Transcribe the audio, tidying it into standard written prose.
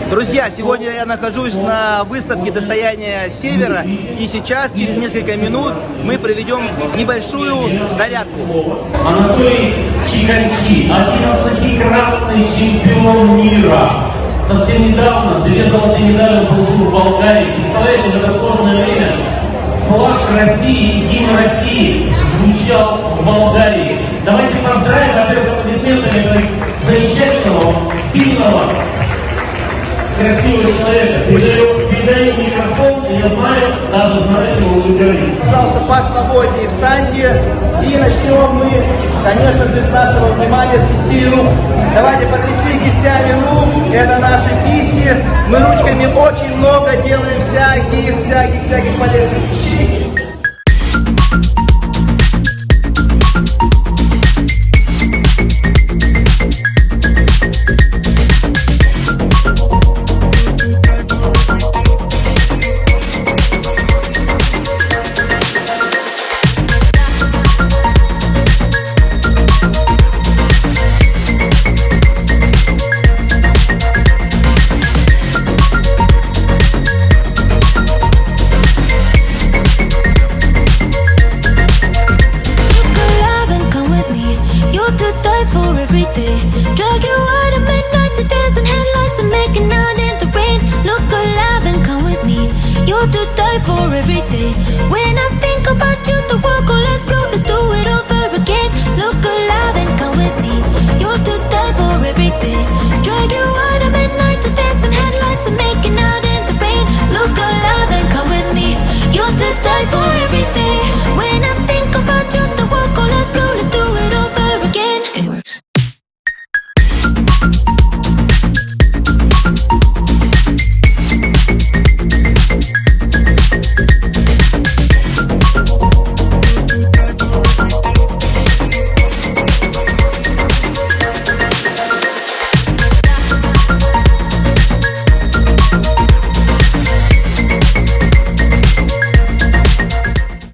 Друзья, сегодня я нахожусь на выставке «Достояние Севера», и сейчас, через несколько минут, мы проведем небольшую зарядку. Анатолий Чиканчи, 11-кратный чемпион мира. Совсем недавно 2 золотые медали получил в Болгарии. Представляете, в это сложное время флаг России и гимн России звучал в Болгарии. Давайте поздравим, во-первых, аплодисментами этого замечательного, сильного, красивого человека. Передаю микрофон, и я знаю, даже знаете, его уже говорит. Пожалуйста, посвободнее встаньте, и начнем мы, конечно же, с нашего внимания, с кисти рук. Давайте потрясли кистями рук, это наши кисти. Мы ручками очень много делаем всяких полезных вещей. Drag you out at midnight to dance in headlights and making out in the rain. Look alive and come with me. You're to die for every day. When I think about you, the world will explode.